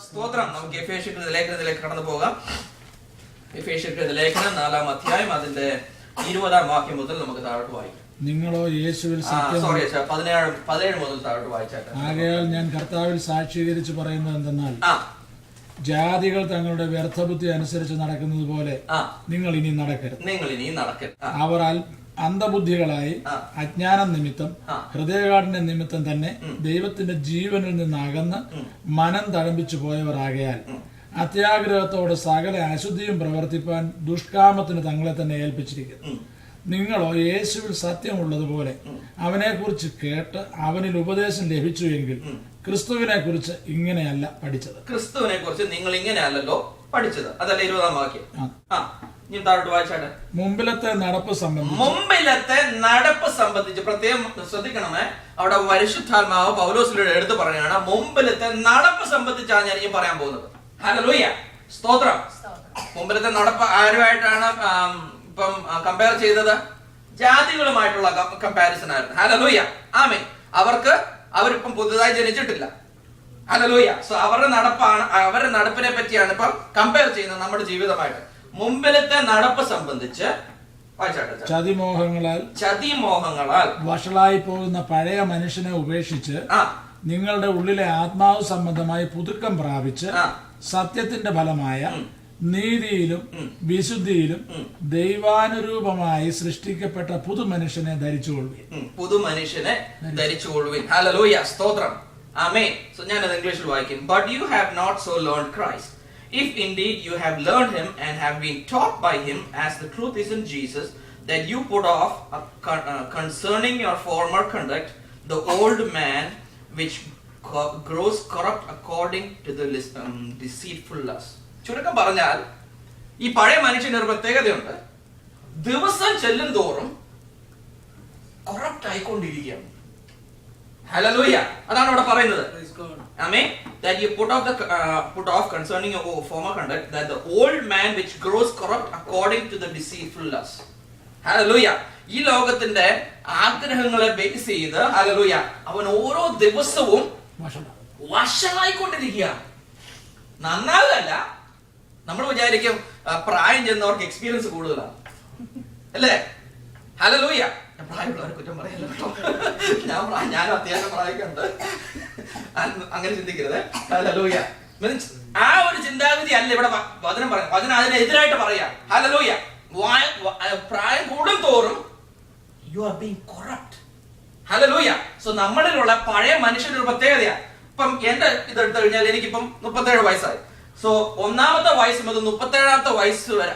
സ്തോത്രം. നമുക്ക് എഫേസ്യരുടെ ലേഖനത്തിലേക്ക് കടന്നു പോകാം. എഫേസ്യരുടെ ലേഖനം 4-ാം അധ്യായം അതിന്റെ 20-ാം വാക്യം മുതൽ നമുക്ക് താഴോട്ട് വായിക്കാം. നിങ്ങളോ യേശുവിൽ 17 മുതൽ താഴോട്ട് വായിച്ചാട്ടെ. ആകയാൽ ഞാൻ കർത്താവിൽ സാക്ഷീകരിച്ച് പറയുന്നത് എന്തെന്നാൽ, ജാതികൾ തങ്ങളുടെ വ്യർത്ഥബുദ്ധി അനുസരിച്ച് നടക്കുന്നത് പോലെ നിങ്ങൾ ഇനി നടക്കരുത്. അവർ അന്ധബുദ്ധികളായി അജ്ഞാനം നിമിത്തം ഹൃദയകാഠിന്യ നിമിത്തം തന്നെ ദൈവത്തിന്റെ ജീവനിൽ നിന്ന് അകന്ന് മനം തഴമ്പിച്ചു പോയവർ ആകയാൽ അത്യാഗ്രഹത്തോടെ സകല അശുദ്ധിയും പ്രവർത്തിപ്പാൻ ദുഷ്കാമത്തിന് തങ്ങളെ തന്നെ ഏൽപ്പിച്ചിരിക്കുന്നു. നിങ്ങളോ യേശുവിൽ സത്യമുള്ളതുപോലെ അവനെ കുറിച്ച് കേട്ട് അവനിൽ ഉപദേശം ലഭിച്ചു എങ്കിൽ ക്രിസ്തുവിനെ കുറിച്ച് ഇങ്ങനെയല്ല പഠിച്ചത്. ക്രിസ്തുവിനെ കുറിച്ച് നിങ്ങൾ ഇങ്ങനെയല്ലോ പഠിച്ചത്. അതല്ല 20-ാം വാക്യം. താഴോട്ട് വായിച്ചാട്ടെ. മുമ്പിലത്തെ നടപ്പ് സംബന്ധിച്ച് പ്രത്യേകം ശ്രദ്ധിക്കണമേ. അവിടെ പരിശുദ്ധാത്മാവ് പൗലോസിലൂടെ എടുത്തു പറയുകയാണ്, മുമ്പിലത്തെ നടപ്പ് സംബന്ധിച്ചാണ് ഞാൻ ഈ പറയാൻ പോകുന്നത്. ഹല്ലേലൂയ, സ്തോത്രം. മുമ്പിലത്തെ നടപ്പ് ആരുമായിട്ടാണ് ഇപ്പം കമ്പയർ ചെയ്തത്? ജാതികളുമായിട്ടുള്ള കമ്പാരിസൺ ആയിരുന്നു. ഹല്ലേലൂയ, ആമേൻ. അവരിപ്പം പുതുതായി ജനിച്ചിട്ടില്ല. ഹല്ലേലൂയ. സോ അവരുടെ നടപ്പിനെ പറ്റിയാണ് ഇപ്പം കമ്പയർ ചെയ്യുന്നത് നമ്മുടെ ജീവിതമായിട്ട്. മുമ്പിലത്തെ നടപ്പ് സംബന്ധിച്ച് ചതിമോഹങ്ങളാൽ വഷളായി പോകുന്ന പഴയ മനുഷ്യനെ ഉപേക്ഷിച്ച് നിങ്ങളുടെ ഉള്ളിലെ ആത്മാവ് സംബന്ധമായി പുതുക്കം പ്രാപിച്ച് സത്യത്തിന്റെ ഫലമായ നീതിയിലും വിശുദ്ധിയിലും ദൈവാനുരൂപമായി സൃഷ്ടിക്കപ്പെട്ട പുതുമനുഷ്യനെ ധരിച്ചുകൊള്ളുവിൻ. ഹല്ലേലൂയ, സ്തോത്രം. ആമേൻ. സോ ഞാനത് ഇംഗ്ലീഷിൽ വായിക്കും. But you have not so learned Christ. If indeed you have learned him and have been taught by him, as the truth is in Jesus, that you put off concerning your former conduct the old man which grows corrupt according to the deceitful lust. ചുരുക്കം പറഞ്ഞാൽ ഈ പഴയ മനുഷ്യന് ഒരു പ്രത്യേകതയുണ്ട്. ദിവസം ചെല്ലും തോറും കറപ്റ്റ് ആയിക്കൊണ്ടിരിക്കുകയാണ്. ഹല്ലേലൂയ, അതാണ് ഇവിടെ പറയുന്നത്. ആമേൻ. That you put off concerning your former conduct that the old man which grows corrupt according to the deceitful lust. Hallelujah. ഈ ലോകത്തിന്റെ ആഗ്രഹങ്ങളെ ബേസ് ചെയ്ത് ഹല്ലേലൂയ അവൻ ഓരോ ദിവസവും വഷളായിക്കൊണ്ടിരിക്കുക. നന്നാകല്ല. നമ്മൾ വിചാരിക്കും പ്രായം ചെന്നവർക്ക് എക്സ്പീരിയൻസ് കൂടുതലാണ് അല്ലേ? ഹല്ലേലൂയ. പ്രായമുള്ളവരെ കുറ്റം പറയല്ലോ കേട്ടോ. ഞാനും അത്യാവശ്യം പ്രായമൊക്കെ അങ്ങനെ ചിന്തിക്കരുത്. ഹല്ലേലൂയ. മീൻസ് ആ ഒരു ചിന്താഗതി അല്ല ഇവിടെ വചനം പറയാം. വചനം അതിനെതിരായിട്ട് പറയാം. ഹല്ലേലൂയ. പ്രായം കൂടും തോറും you are being corrupt. Hallelujah. So നമ്മളിലുള്ള പഴയ മനുഷ്യന്റെ ഒരു പ്രത്യേകതയാണ്. ഇപ്പം എന്റെ ഇതെടുത്തു കഴിഞ്ഞാൽ എനിക്കിപ്പം 37 വയസ്സായി. സോ 1-ാമത്തെ വയസ്സ് മുതൽ 37-ാമത്തെ വയസ്സ് വരെ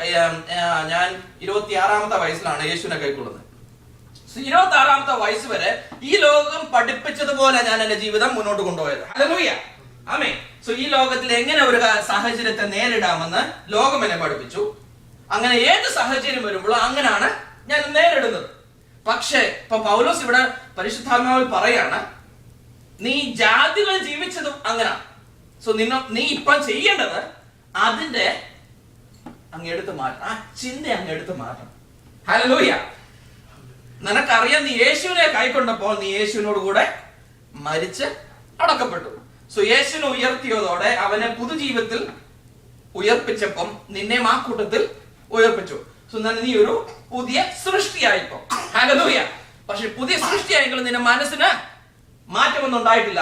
ഞാൻ 26-ാമത്തെ വയസ്സിലാണ് യേശുവിനെ കൈക്കൊള്ളുന്നത്. 26-ാമത്തെ വയസ്സ് വരെ ഈ ലോകം പഠിപ്പിച്ചതുപോലെ ഞാൻ എന്റെ ജീവിതം മുന്നോട്ട് കൊണ്ടുപോയത്. ഹല്ലേലൂയ, ആമേൻ. സോ ഈ ലോകത്തിൽ എങ്ങനെ ഒരു സാഹചര്യത്തെ നേരിടാമെന്ന് ലോകം എന്നെ പഠിപ്പിച്ചു. അങ്ങനെ ഏത് സാഹചര്യം വരുമ്പോഴും അങ്ങനെയാണ് ഞാൻ നേരിടുന്നത്. പക്ഷേ ഇപ്പൊ പൗലോസ് ഇവിടെ പരിശുദ്ധാത്മാവിൽ പറയാണ്, നീ ജാതികൾ ജീവിച്ചതും അങ്ങനെ. സോ നീ ഇപ്പം ചെയ്യേണ്ടത് അതിന്റെ അങ്ങെടുത്ത് മാറ്റണം. ആ ചിന്ത അങ്ങെടുത്ത് മാറ്റണം. ഹല്ലേലൂയ. നിനക്കറിയാം, നീ യേശുവിനെ കൈക്കൊണ്ടപ്പോൾ നീ യേശുവിനോട് കൂടെ മരിച്ച് അടക്കപ്പെട്ടു. സോ യേശുവിനെ ഉയർത്തിയതോടെ അവനെ പുതുജീവിതത്തിൽ ഉയർപ്പിച്ചപ്പം നിന്നെ ആ കൂട്ടത്തിൽ ഉയർപ്പിച്ചു. സോ നീ ഒരു പുതിയ സൃഷ്ടിയായിപ്പോ. ഹല്ലേലൂയ. പക്ഷെ പുതിയ സൃഷ്ടിയായെങ്കിലും നിന്റെ മനസ്സിന് മാറ്റമൊന്നും ഉണ്ടായിട്ടില്ല.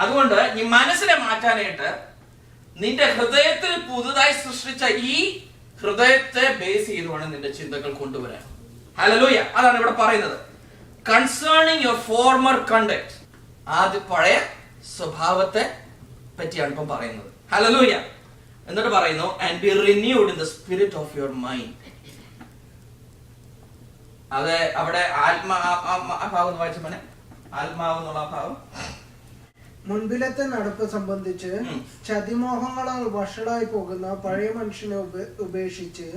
അതുകൊണ്ട് ഈ മനസ്സിനെ മാറ്റാനായിട്ട് നിന്റെ ഹൃദയത്തിൽ പുതുതായി സൃഷ്ടിച്ച ഈ ഹൃദയത്തെ ബേസ് ചെയ്തുകൊണ്ട് നിന്റെ ചിന്തകൾ കൊണ്ടുവരാൻ. ഹല്ലേലൂയ. അതാണ് ഇവിടെ പറയുന്നത്. Concerning your former conduct. ആദ്യ പഴയ സ്വഭാവത്തെ പറ്റിയാണ് ഇപ്പം പറയുന്നത്. ഹല്ലേലൂയ. എന്നിട്ട് പറയുന്നു, and B renewed in the spirit of your mind. അത് അവിടെ ആത്മാവ് വായിച്ച മോനെ, ആത്മാവ് എന്നുള്ള ഭാവം. മുൻപിലത്തെ നടപ്പ് സംബന്ധിച്ച് ചതിമോഹങ്ങളാൽ വഷളായി പോകുന്ന പഴയ മനുഷ്യനെ ഉപേക്ഷിച്ച്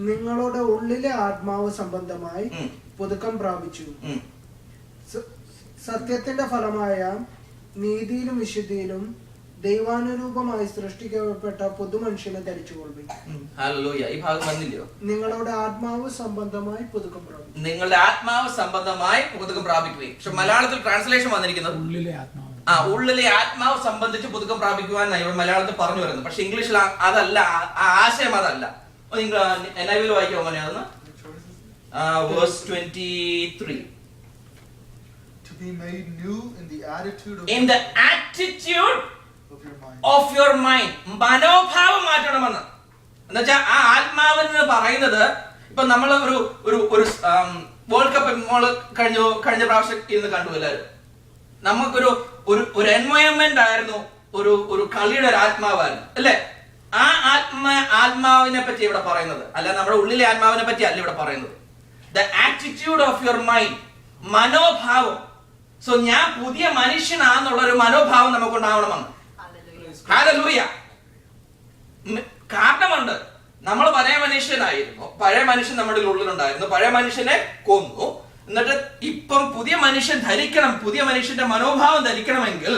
നിങ്ങളുടെ ഉള്ളിലെ ആത്മാവ് സംബന്ധമായി പുതുക്കം പ്രാപിച്ചു സത്യത്തിന്റെ ഫലമായ നീതിയിലും വിശുദ്ധിയിലും ദൈവാനുരൂപമായി സൃഷ്ടിക്കപ്പെട്ട പുതുമനുഷ്യനെ ധരിച്ചുകൊള്ളുവിൻ. ഹല്ലേലൂയ. ഈ ഭാഗം വന്നില്ലയോ? നിങ്ങളുടെ ആത്മാവ് സംബന്ധമായി പുതുക്കം പ്രാപിക്കും. നിങ്ങളുടെ ആത്മാവ് സംബന്ധമായി പുതുക്കം പ്രാപിക്കുകയും. പക്ഷെ മലയാളത്തിൽ ട്രാൻസ്ലേഷൻ വന്നിരിക്കുന്നത് ഉള്ളിലെ ആത്മാവ്. ഉള്ളിലെ ആത്മാവ് സംബന്ധിച്ച് പുതുക്കം പ്രാപിക്കുവാൻ ഇവിടെ മലയാളത്തിൽ പറഞ്ഞു വരുന്നത്. പക്ഷെ ഇംഗ്ലീഷിൽ അതല്ല, ആ ആശയം അതല്ല. NIV വായിക്കാമോ Malayalam? Verse 23. To be made new in the attitude of your mind. മനോഭാവം മാറ്റണമെന്ന്. എന്നുവെച്ചാൽ ആ ആത്മാവെന്ന് പറയുന്നത്, ഇപ്പൊ നമ്മൾ ഒരു വേൾഡ് കപ്പ് കഴിഞ്ഞ പ്രാവശ്യം ഇരുന്ന് കണ്ടു എല്ലാവരും. നമുക്കൊരു എൻവയോൺമെന്റ് ആയിരുന്നു, ഒരു കളിയുടെ ഒരു ആത്മാവായിരുന്നു, അല്ലെ? ആ ആത്മാവിനെ പറ്റി ഇവിടെ പറയുന്നത് അല്ല, നമ്മുടെ ഉള്ളിലെ ആത്മാവിനെ പറ്റി അല്ല ഇവിടെ പറയുന്നത്. The attitude of your mind, മനോഭാവം. സോ ഞാൻ പുതിയ മനുഷ്യനാന്നുള്ള ഒരു മനോഭാവം നമുക്കുണ്ടാവണമെന്ന്. ഹല്ലേലൂയ. കാരണമുണ്ട്. നമ്മൾ പഴയ മനുഷ്യനായിരുന്നു, പഴയ മനുഷ്യൻ നമ്മുടെ ഉള്ളിലുണ്ടായിരുന്നു, പഴയ മനുഷ്യനെ കൊന്നു. എന്നിട്ട് ഇപ്പം പുതിയ മനുഷ്യൻ ധരിക്കണം, പുതിയ മനുഷ്യന്റെ മനോഭാവം ധരിക്കണമെങ്കിൽ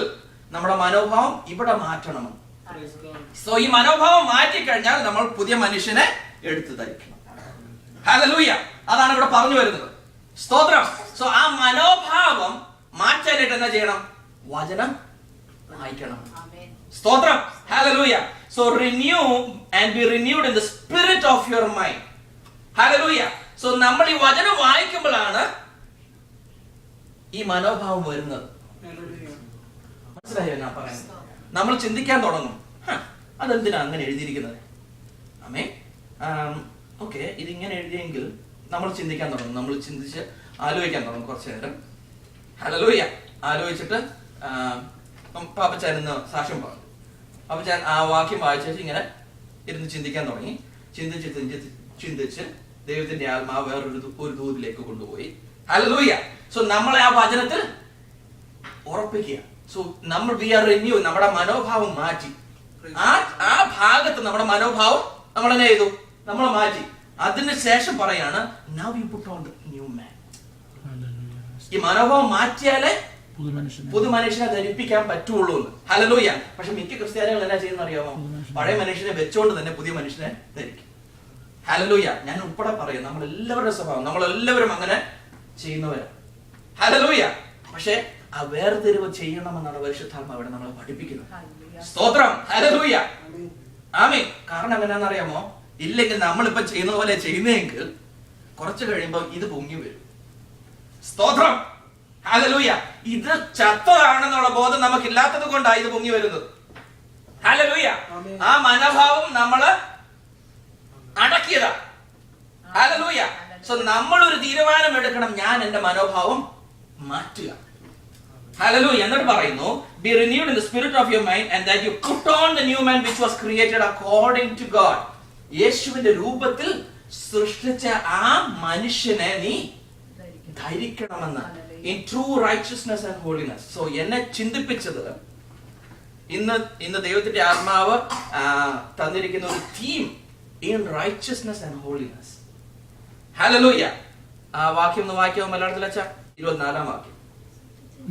നമ്മുടെ മനോഭാവം ഇവിടെ മാറ്റണമെന്ന്. സോ ഈ മനോഭാവം മാറ്റിക്കഴിഞ്ഞാൽ നമ്മൾ പുതിയ മനുഷ്യനെ എടുത്തു ധരിക്കണം. ഹല്ലേലൂയ. അതാണ് ഇവിടെ പറഞ്ഞു വരുന്നത്. സ്തോത്രം. സോ ആ മനോഭാവം മാറ്റാനായിട്ട് എന്താ ചെയ്യണം? വചനം വായിക്കണം. സ്തോത്രം. Hallelujah. So renew and be renewed in the spirit of your mind. Hallelujah. So നമ്മൾ ഈ വചനം വായിക്കുമ്പോഴാണ് ഈ മനോഭാവം വരുന്നത്. മനസ്സിലായോ ഞാൻ പറയുന്നത്? നമ്മൾ ചിന്തിക്കാൻ തുടങ്ങും, അതെന്തിനാ അങ്ങനെ എഴുതിയിരിക്കുന്നത്? ആമേൻ. ഓക്കെ, ഇതിങ്ങനെ എഴുതിയെങ്കിൽ നമ്മൾ ചിന്തിക്കാൻ തുടങ്ങും. നമ്മൾ ചിന്തിച്ച് ആലോചിക്കാൻ തുടങ്ങും കുറച്ചു നേരം. ഹല്ലേലൂയ. ആലോചിച്ചിട്ട് പാപ്പച്ചാൻ ഇന്ന് സാക്ഷ്യം പറഞ്ഞു. അപ്പൊ ഞാൻ ആ വാക്യം വായിച്ചു ഇങ്ങനെ ഇരുന്ന് ചിന്തിക്കാൻ തുടങ്ങി. ചിന്തിച്ച് ദൈവത്തിന്റെ ആത്മാവ് വേറൊരു ദൂതിലേക്ക് കൊണ്ടുപോയി. ഹല്ലേലൂയ. സോ നമ്മളെ ആ വചനത്തിൽ ഉറപ്പിക്കുക. സോ നമ്മൾ വി ആർ റിന്യൂ, നമ്മുടെ മനോഭാവം മാറ്റി. ആ ഭാഗത്ത് നമ്മുടെ മനോഭാവം നമ്മൾ എന്നെ ചെയ്തു, നമ്മൾ മാറ്റി. അതിന് ശേഷം പറയാണ് now you put on the new man. ഈ മനോഭാവം മാറ്റിയാലേ പുതു മനുഷ്യനെ ധരിപ്പിക്കാൻ പറ്റുള്ളൂ. ഹല്ലേലൂയ. പക്ഷെ മിക്ക ക്രിസ്ത്യാനികൾ എന്നാ ചെയ്യുന്ന അറിയാമോ? പഴയ മനുഷ്യനെ വെച്ചോണ്ട് തന്നെ പുതിയ മനുഷ്യനെ ധരിക്കും. ഹല്ലേലൂയ. ഞാൻ ഉൾപ്പെടെ പറയും, നമ്മൾ എല്ലാവരുടെ സ്വഭാവം, നമ്മൾ എല്ലാവരും അങ്ങനെ ചെയ്യുന്നവരാണ്. ഹല്ലേലൂയ. പക്ഷെ ആ വേർതിരിവ് ചെയ്യണമെന്നാണ് പരിശുദ്ധാത്മാവ് ഇവിടെ നമ്മളെ പഠിപ്പിക്കുന്നത്. സ്തോത്രം. ഹല്ലേലൂയ. ആമേൻ. കാരണം എന്നാന്നറിയാമോ? ഇല്ലെങ്കിൽ നമ്മളിപ്പോ ചെയ്യുന്ന പോലെ ചെയ്യുന്നെങ്കിൽ കുറച്ച് കഴിയുമ്പോൾ ഇത് പൊങ്ങി വരും. സ്തോത്രം. ഹല്ലേലൂയ. ഇത് ചത്തതാണെന്നുള്ള ബോധം നമുക്കില്ലാത്തത് കൊണ്ടാണ് ഇത് പൊങ്ങി വരുന്നത്. ഹല്ലേലൂയ. ആ മനോഭാവം നമ്മള് അടക്കിയതാ. ഹല്ലേലൂയ. സോ നമ്മൾ ഒരു തീരുമാനം എടുക്കണം, ഞാൻ എന്റെ മനോഭാവം മാറ്റുക. ഹല്ലേലൂയ. എന്നിട്ട് പറയുന്നു be renewed in the spirit of your mind and that you put on the new man which was created according to God. യേശുവിന്റെ രൂപത്തിൽ സൃഷ്ടിച്ച ആ മനുഷ്യനെ നീ ധരിക്കണമെന്ന്. In true righteousness and holiness. So എന്നെ ചിന്തിപ്പിച്ചത് ഇന്ന് ദൈവത്തിന്റെ ആത്മാവ് തന്നിരിക്കുന്ന ഒരു theme in righteousness and holiness. Hallelujah. ആ വാക്യം ഒന്ന് വായിക്കാമോ മലയാളത്തിൽ അച്ഛാ? 24-ാം വാക്യം.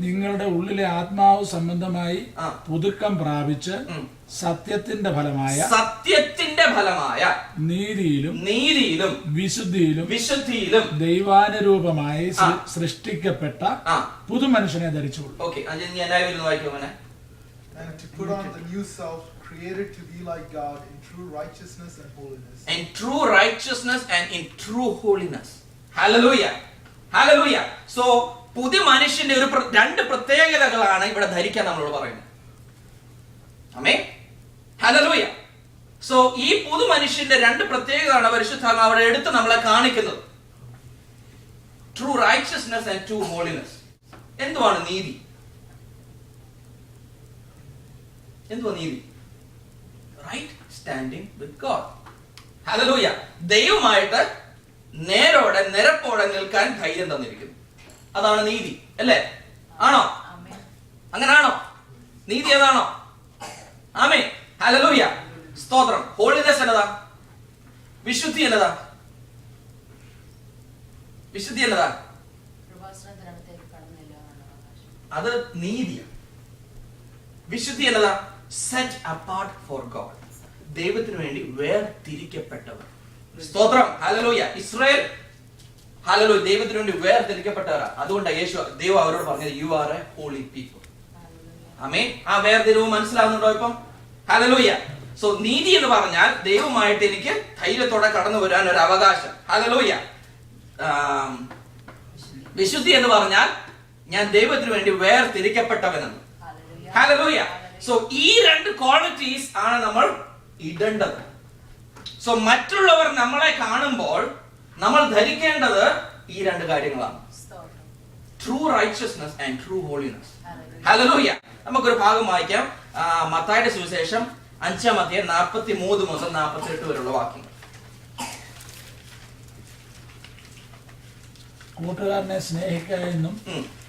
നിങ്ങളുടെ ഉള്ളിലെ ആത്മാവ് സംബന്ധമായി പുതുക്കം പ്രാപിച്ച് സത്യത്തിന്റെ ഫലമായ നീതിയിലും വിശുദ്ധിയിലും ദൈവാനുരൂപമായി സൃഷ്ടിക്കപ്പെട്ട പുതുമനുഷ്യനെ ധരിച്ചുകൊള്ളു. And to put on the new self, created to be like God in true righteousness and holiness. In true righteousness and in true holiness. Hallelujah. Hallelujah. So പുതിയ മനുഷ്യന്റെ രണ്ട് പ്രത്യേകതകളാണ് ഇവിടെ ധരിക്കാൻ നമ്മളോട് പറയുന്നത്. ആമേൻ. ഹല്ലേലൂയ. സോ ഈ പുതു മനുഷ്യന്റെ രണ്ട് പ്രത്യേകതയാണ് പരിശുദ്ധാത്മാവ് അവിടെ എടുത്ത് നമ്മളെ കാണിക്കുന്നത്. True righteousness and true holiness. എന്തുവാണ് നീതി? എന്തുവാ നീതി? Right standing with God. Hallelujah. ദൈവമായിട്ട് നേരോടെ നിരപ്പോടെ നിൽക്കാൻ ധൈര്യം തന്നിരിക്കുന്നു. അതാണ് നീതി, അല്ലേ? ആണോ? അങ്ങനാണോ? നീതി ഏതാണോ? ആമേൻ. ഹല്ലേലൂയ. സ്തോത്രം. ഹോളിനെസ് എന്നതാ? വിശുദ്ധി എന്നതാ? വിശുദ്ധി എന്നതാ? അത് നീതിയാണ്. വിശുദ്ധി എന്നതാ? Set apart for God. ദൈവത്തിന് വേണ്ടി വേർതിരിക്കപ്പെട്ടവർ. സ്തോത്രം. ഹല്ലേലൂയ. ഇസ്രായേൽ ഹല്ലേലൂയ ദൈവത്തിന് വേണ്ടി വേർതിരിക്കപ്പെട്ടവരാ. അതുകൊണ്ടാണ് ദൈവം അവരോട് പറഞ്ഞത് you are a holy people. Amen. ആ വേർതിരിവ് മനസ്സിലാവുന്നുണ്ടോ ഇപ്പം? ഹല്ലേലൂയ. സോ നീതി എന്ന് പറഞ്ഞാൽ ദൈവമായിട്ട് എനിക്ക് ധൈര്യത്തോടെ കടന്നു വരാൻ ഒരു അവകാശം. ഹല്ലേലൂയ. വിശുദ്ധി എന്ന് പറഞ്ഞാൽ ഞാൻ ദൈവത്തിന് വേണ്ടി വേർതിരിക്കപ്പെട്ടവനെന്ന്. ഹല്ലേലൂയ. സോ ഈ രണ്ട് ക്വാളിറ്റീസ് ആണ് നമ്മൾ ഇടേണ്ടത്. സോ മറ്റുള്ളവർ നമ്മളെ കാണുമ്പോൾ നമ്മൾ ധരിക്കേണ്ടത് ഈ രണ്ട് കാര്യങ്ങളാണ്. True righteousness and true holiness. Hallelujah. നമുക്കൊരു ഭാഗം വായിക്കാം. മത്തായിയുടെ സുവിശേഷം 5-ാം അധ്യായം 43 മുതൽ 48 വരെയുള്ള വാക്യങ്ങൾ. കൂട്ടുകാരനെ സ്നേഹിക്കായെന്നും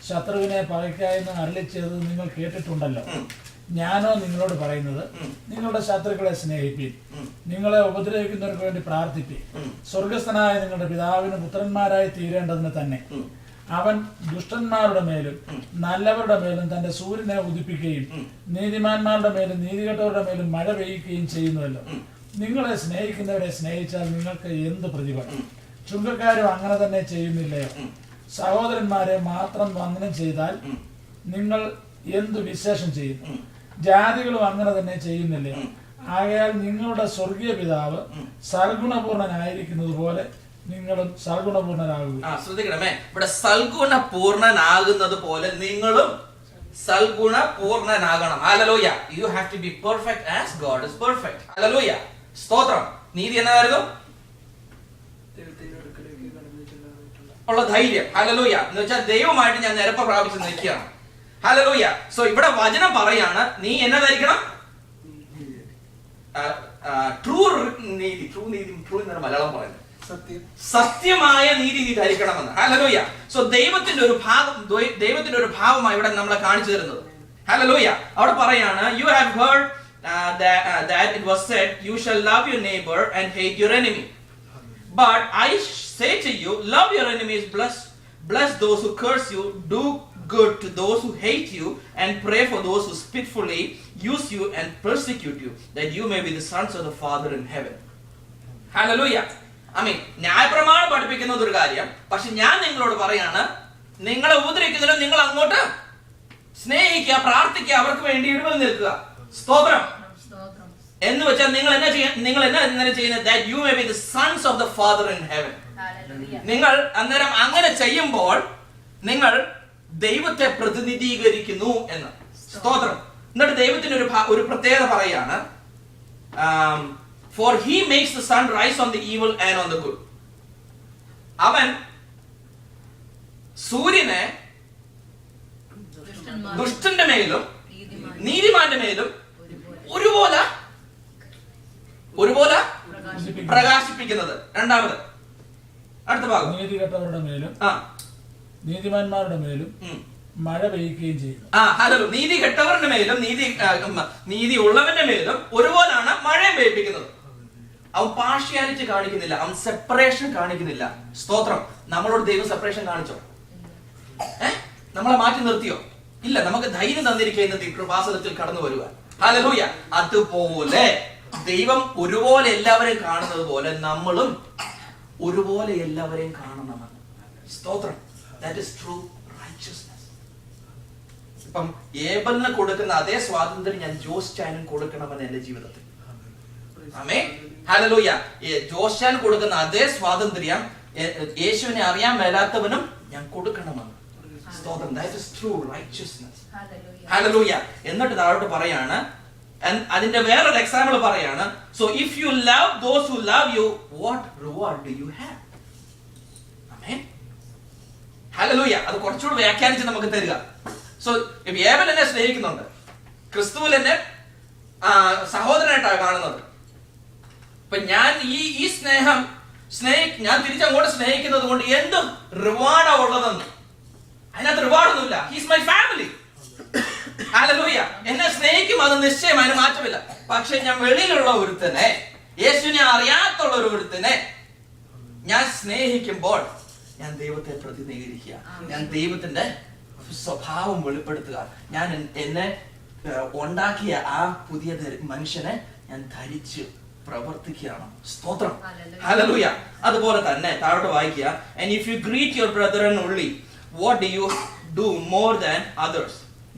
ശത്രുവിനെ പകയ്ക്കായെന്നും അരുളിച്ചത് നിങ്ങൾ കേട്ടിട്ടുണ്ടല്ലോ. ഞാനോ നിങ്ങളോട് പറയുന്നത്, നിങ്ങളുടെ ശത്രുക്കളെ സ്നേഹിപ്പീൻ, നിങ്ങളെ ഉപദ്രവിക്കുന്നവർക്ക് വേണ്ടി പ്രാർത്ഥിപ്പീൻ. സ്വർഗസ്ഥനായ നിങ്ങളുടെ പിതാവിന് പുത്രന്മാരായി തീരേണ്ടതിന് തന്നെ അവൻ ദുഷ്ടന്മാരുടെ മേലും നല്ലവരുടെ മേലും തന്റെ സൂര്യനെ ഉദിപ്പിക്കുകയും നീതിമാന്മാരുടെ മേലും നീതികെട്ടവരുടെ മേലും മഴ പെയ്യുകയും ചെയ്യുന്നുവല്ലോ. നിങ്ങളെ സ്നേഹിക്കുന്നവരെ സ്നേഹിച്ചാൽ നിങ്ങൾക്ക് എന്ത് പ്രതിഫലം? ചുങ്കക്കാരും അങ്ങനെ തന്നെ ചെയ്യുന്നില്ലയോ? സഹോദരന്മാരെ മാത്രം വന്ദനം ചെയ്താൽ നിങ്ങൾ എന്തു വിശേഷം ചെയ്യുന്നു? ജാതികളും അങ്ങനെ തന്നെ ചെയ്യുന്നില്ലയോ? ആകയാൽ നിങ്ങളുടെ സ്വർഗീയ പിതാവ് സൽഗുണപൂർണനായിരിക്കുന്നത് പോലെ നിങ്ങളും സൽഗുണപൂർണരാകുക. ശ്രദ്ധിക്കണമേ, ഇവിടെ സൽഗുണപൂർണനാകുന്നത് പോലെ നിങ്ങളും സൽഗുണപൂർണനാകണം. Hallelujah. You have to be perfect as God is perfect. Hallelujah. സ്തോത്രം. നീതി എന്നായിരുന്നു? ഉള്ള ധൈര്യം. ഹല്ലേലൂയ. എന്ന് വെച്ചാൽ ദൈവമായിട്ട് ഞാൻ നിരപ്പ് പ്രാപിച്ച് നിൽക്കുകയാണ്. ഹല്ലേലൂയ. സോ ഇവിടെ വചനം പറയാണ്, നീ എന്നെ ധരിക്കണം? ട്രൂ നീതി. ട്രൂ നീതി, ട്രൂ എന്നാണ് മലയാളം പറയുന്നത്. സത്യമായ നീതി നീ ധരിക്കണമെന്ന്. ഹല്ലേലൂയ. സോ ദൈവത്തിന്റെ ഒരു ഭാവമായി ഇവിടെ നമ്മളെ കാണിച്ചു തരുന്നത്. ഹല്ലേലൂയ. അവിടെ പറയാണ്, you have heard that it was said, you shall love your neighbor and hate your enemy. But I say to you, love your enemies, bless those who curse you, do good to those who hate you, and pray for those who spitefully use you and persecute you, that you may be the sons of the Father in heaven. Hallelujah. ന്യായപ്രമാണം പഠിപ്പിക്കുന്നത് ഒരു കാര്യം, പക്ഷെ ഞാൻ നിങ്ങളോട് പറയാണ്, നിങ്ങളെ ഉപദ്രവിക്കുന്നതിനും നിങ്ങൾ അങ്ങോട്ട് സ്നേഹിക്കുക, പ്രാർത്ഥിക്കുക, അവർക്ക് വേണ്ടി ഇടവൽ നിൽക്കുക. സ്തോത്രം. എന്ന് വെച്ചാൽ നിങ്ങൾ എന്നാ ചെയ്യുന്നത്? that you may be the sons of the Father in heaven. നിങ്ങൾ അന്നേരം അങ്ങനെ ചെയ്യുമ്പോൾ നിങ്ങൾ ദൈവത്തെ പ്രതിനിധീകരിക്കുന്നു എന്ന്. സ്തോത്രം. എന്നിട്ട് ദൈവത്തിന്റെ ഒരു പ്രത്യേകത പറയാണ്, for he makes the sun rise on the evil and on the good. അവൻ സൂര്യനെ ദുഷ്ടന്റെ മേലും നീതിമാന്റെ മേലും ഒരുപോലെ പ്രകാശിപ്പിക്കുന്നത്. രണ്ടാമത് അടുത്ത ഭാഗം, നീതികെട്ടവരുടെ മേലും നീതിമാന്മാരുടെ മേലും മഴ പെയ്യുകയും ചെയ്യുന്നു. നീതി കെട്ടവരുടെ മേലും നീതി ഉള്ളവന്റെ മേലും ഒരുപോലാണ് മഴയും പെയ്യിപ്പിക്കുന്നത്. അവൻ പാർഷ്യാലിറ്റി കാണിക്കുന്നില്ല, അവൻ സെപ്പറേഷൻ കാണിക്കുന്നില്ല. സ്തോത്രം. നമ്മളോട് ദൈവം സെപ്പറേഷൻ കാണിച്ചോ? നമ്മളെ മാറ്റി നിർത്തിയോ? ഇല്ല. നമുക്ക് ധൈര്യം തന്നിരിക്കുന്നത് കൃപാസനത്തിൽ കടന്നു വരുവാൻ. ഹല്ലേലൂയ. അതുപോലെ ദൈവം ഒരുപോലെ എല്ലാവരെയും കാണുന്നത് പോലെ നമ്മളും ഒരുപോലെ എല്ലാവരെയും കാണണമെന്ന്. സ്തോത്രം. That is true righteousness. ഇപ്പം ഏബലിന് കൊടുക്കുന്ന അതേ സ്വാതന്ത്ര്യം ഞാൻ ജോസ് ചാനും കൊടുക്കണമെന്ന് എന്റെ ജീവിതത്തിൽ. ആമേൻ. ഹല്ലേലൂയ. ജോസ് ചാൻ കൊടുക്കുന്ന അതേ സ്വാതന്ത്ര്യം യേശുവിനെ അറിയാൻ മേലാത്തവനും ഞാൻ കൊടുക്കണമെന്ന്. സ്തോത്രം. That is true righteousness. Hallelujah. എന്നിട്ട് താഴോട്ട് പറയാണ്, അതിന്റെ വേറൊരു എക്സാമ്പിൾ പറയാണ്, so if you love those who love you, what reward do you have? Amen. Hallelujah. അത് കുറച്ചുകൂടി വ്യാഖ്യാനിച്ച് നമുക്ക് തരിക. സോ ഏബൽ എന്നെ സ്നേഹിക്കുന്നുണ്ട്, ക്രിസ്തുവിൽ എന്നെ സഹോദരനായിട്ടാണ് കാണുന്നത്. അപ്പൊ ഞാൻ ഈ സ്നേഹം ഞാൻ തിരിച്ചങ്ങോട്ട് സ്നേഹിക്കുന്നത് കൊണ്ട് എന്ത് റിവാർഡാ ഉള്ളതെന്ന്? അതിനകത്ത് റിവാർഡൊന്നുമില്ല. He's my family. ഹല്ലേലൂയ. എന്നെ സ്നേഹിക്കും, അത് നിശ്ചയം, അതിന് മാറ്റമില്ല. പക്ഷെ ഞാൻ വെളിയിലുള്ള ഒരുത്തനെ, യേശുവിനെ അറിയാത്തുള്ള ഒരുത്തനെ ഞാൻ സ്നേഹിക്കുമ്പോൾ ഞാൻ ദൈവത്തെ പ്രതിനിധീകരിക്കുക, ഞാൻ ദൈവത്തിന്റെ സ്വഭാവം വെളിപ്പെടുത്തുക, ഞാൻ എന്നെ ഉണ്ടാക്കിയ ആ പുതിയ മനുഷ്യനെ ഞാൻ ധരിച്ച് പ്രവർത്തിക്കുകയാണ്. സ്തോത്രം. ഹല്ലേലൂയ. അതുപോലെ തന്നെ താഴോട്ട് വായിക്കുക, and if you greet your brethren only, what do you do more than others?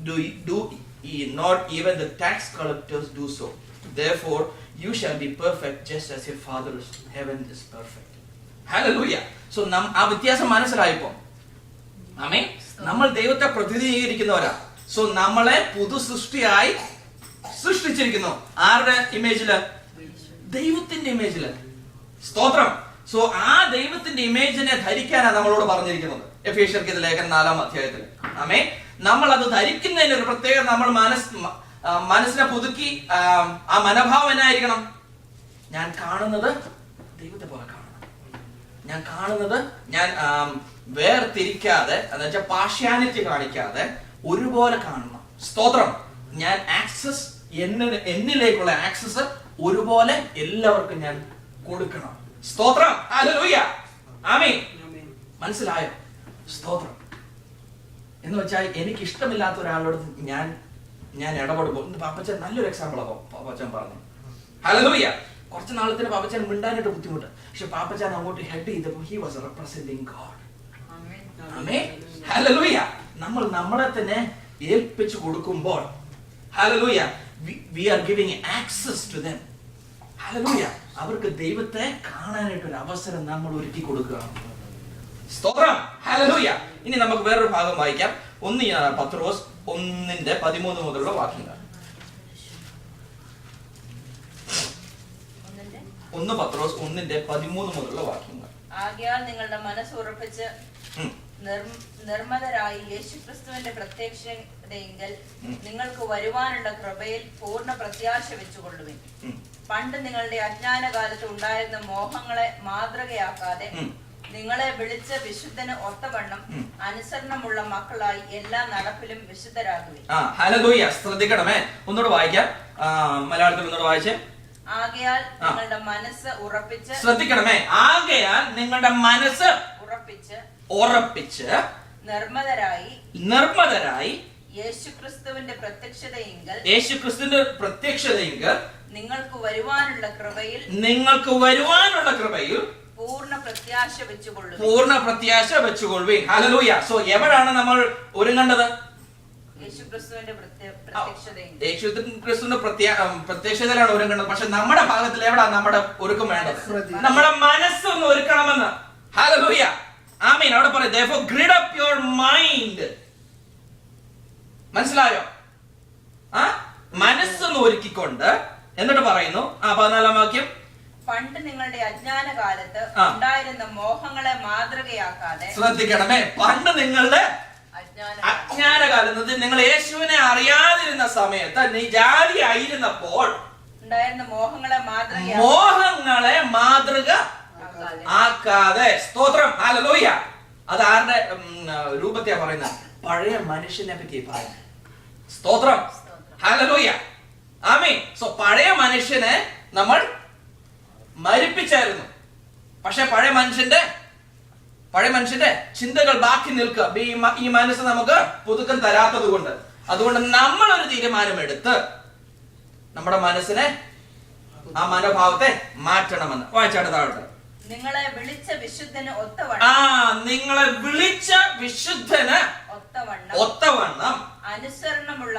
Do not even the tax collectors do so. Therefore, you shall be perfect just as your Father in heaven is perfect. Hallelujah. So ആ വ്യത്യാസം മനസ്സിലായപ്പോ ആമേൻ. നമ്മൾ ദൈവത്തെ പ്രതിനിധീകരിക്കുന്നവരാ. So നമ്മളെ പുതു സൃഷ്ടിയായി സൃഷ്ടിച്ചിരിക്കുന്നു. ആരുടെ ഇമേജില്? ദൈവത്തിന്റെ ഇമേജില്. സ്തോത്രം. So ആ ദൈവത്തിന്റെ ഇമേജിനെ ധരിക്കാനാണ് നമ്മളോട് പറഞ്ഞിരിക്കുന്നത് എഫേസ്യർക്ക് ലേഖനം 4-ാം അധ്യായത്തിൽ. ആമേൻ. നമ്മൾ അത് ധരിക്കുന്നതിന് ഒരു പ്രത്യേക നമ്മൾ മനസ്സിനെ പുതുക്കി ആ മനോഭാവനായിരിക്കണം. ഞാൻ കാണുന്നത് ദൈവത്തെ പോലെ കാണണം. ഞാൻ കാണുന്നത് ഞാൻ വേർതിരിക്കാതെ, എന്നുവെച്ചാൽ പാർഷ്യാലിറ്റി കാണിക്കാതെ ഒരുപോലെ കാണണം. സ്തോത്രം. ഞാൻ ആക്സസ് എന്നിലേക്കുള്ള ആക്സസ് ഒരുപോലെ എല്ലാവർക്കും ഞാൻ കൊടുക്കണം. സ്തോത്രം. ഹല്ലേലൂയ. ആമേൻ. മനസ്സിലായോ? സ്തോത്രം. എന്ന് വെച്ചാൽ എനിക്ക് ഇഷ്ടമില്ലാത്ത ഒരാളോട് ഞാൻ ഇടപെടുമ്പോൾ, പാപ്പച്ചൻ നല്ലൊരു എക്സാമ്പിളാണ് പാപ്പച്ചൻ പറഞ്ഞു. ഹല്ലേലൂയ. കുറച്ച് നാളത്തിന് പാപ്പച്ചൻ മിണ്ടാനായിട്ട് ബുദ്ധിമുട്ട്. പക്ഷെ പാപ്പച്ചൻ അങ്ങോട്ട് ഹെഡ് ചെയ്തപ്പോൾ he was representing God. Amen. Hallelujah. നമ്മൾ നമ്മളെ തന്നെ ഏൽപ്പിച്ചു കൊടുക്കുമ്പോൾ, hallelujah, we are giving access to them. Hallelujah. അവർക്ക് ദൈവത്തെ കാണാനായിട്ട് ഒരു അവസരം നമ്മൾ ഒരുക്കി കൊടുക്കുകയാണ്. സ്തോത്രം. ഹല്ലേലൂയ. ഇനി നമുക്ക് വേറൊരു ഭാഗം വായിക്കാം. 1 പത്രോസ് 1:13 മുതലുള്ള വാക്യങ്ങൾ. 1 പത്രോസ് 1:13 മുതലുള്ള വാക്യങ്ങൾ. ആകയാൽ നിങ്ങളുടെ മനസ്സ് ഉറപ്പിച്ച് നിർമ്മതരായി യേശുക്രിസ്തുവിന്റെ പ്രത്യക്ഷതയെങ്കിൽ നിങ്ങൾക്ക് വരുവാനുള്ള കൃപയിൽ പൂർണ്ണ പ്രത്യാശ വെച്ചുകൊള്ളുവിൻ. പണ്ട് നിങ്ങളുടെ അജ്ഞാനകാലത്ത് ഉണ്ടായിരുന്ന മോഹങ്ങളെ മാതൃകയാക്കാതെ നിങ്ങളെ വിളിച്ച വിശുദ്ധന് ഒത്തവണ്ണം അനുസരണമുള്ള മക്കളായി എല്ലാ നടപ്പിലും വിശുദ്ധരാകുവിൻ. ഹല്ലേലൂയ. ശ്രദ്ധിക്കണമേ. ഒന്നുകൂടെ വായിക്കാം. മലയാളത്തിൽ ഒന്നുകൂടെ വായിച്ചേ. ആകയാൽ നിങ്ങളുടെ മനസ്സ് ഉറപ്പിച്ച്, ശ്രദ്ധിക്കണമേ, ആകയാൽ നിങ്ങളുടെ മനസ്സ് ഉറപ്പിച്ച് നിർമ്മതരായി യേശുക്രിസ്തുവിന്റെ പ്രത്യക്ഷതയെങ്കിൽ നിങ്ങൾക്ക് വരുവാനുള്ള കൃപയിൽ പൂർണ്ണ പ്രത്യാശ വെച്ചുകൊള്ളുവിൻ. ഹല്ലേലൂയ. സോ എവിടാണ് നമ്മൾ ഒരുങ്ങേണ്ടത്? യേശുക്രിസ്തുവിന്റെ പ്രത്യക്ഷതയിലാണ് ഒരുങ്ങേണ്ടത്. പക്ഷെ നമ്മുടെ ഭാഗത്തിൽ എവിടാ നമ്മുടെ ഒരുക്കം വേണ്ടത്? നമ്മുടെ മനസ്സൊന്ന് ഒരുക്കണമെന്ന്. ഹല്ലേലൂയ. ആമേൻ. അവിടെ പറയും therefore gird up your mind. മനസ്സിലായോ? മനസ്സൊന്ന് ഒരുക്കിക്കൊണ്ട് എന്നിട്ട് പറയുന്നു 14-ാം വാക്യം. പണ്ട് നിങ്ങളുടെ അജ്ഞാനകാലത്ത് ഉണ്ടായിരുന്ന മോഹങ്ങളെ മാതൃകയാക്കാതെ, ശ്രദ്ധിക്കണമേ, പണ്ട് നിങ്ങളുടെ അജ്ഞാനകാലത്ത് നിങ്ങൾ യേശുവിനെ അറിയാതിരുന്ന സമയത്ത്, നീ ജാതി ആയിരുന്നപ്പോൾ ഉണ്ടായിരുന്ന മോഹങ്ങളെ മാതൃക ആക്കാതെ. സ്തോത്രം. ഹല്ലേലൂയ. അത് ആരുടെ രൂപത്തെയാ പറയുന്നത്? പഴയ മനുഷ്യനെ പറ്റി പറയുന്നത്. സ്തോത്രം. ഹല്ലേലൂയ. ആമേൻ. സോ പഴയ മനുഷ്യനെ നമ്മൾ മരിപ്പിച്ചായിരുന്നു. പക്ഷെ പഴയ മനുഷ്യന്റെ ചിന്തകൾ ബാക്കി നിൽക്കുക. ഈ മനസ്സ് നമുക്ക് പുതുക്കം തരാത്തത് കൊണ്ട്, അതുകൊണ്ട് നമ്മൾ ഒരു തീരുമാനമെടുത്ത് നമ്മുടെ മനസ്സിനെ, ആ മനോഭാവത്തെ മാറ്റണമെന്ന്. വായിച്ചാട്ട് താഴെ. നിങ്ങളെ വിളിച്ച വിശുദ്ധന് ഒത്തവണ്ണം അനുസരണമുള്ള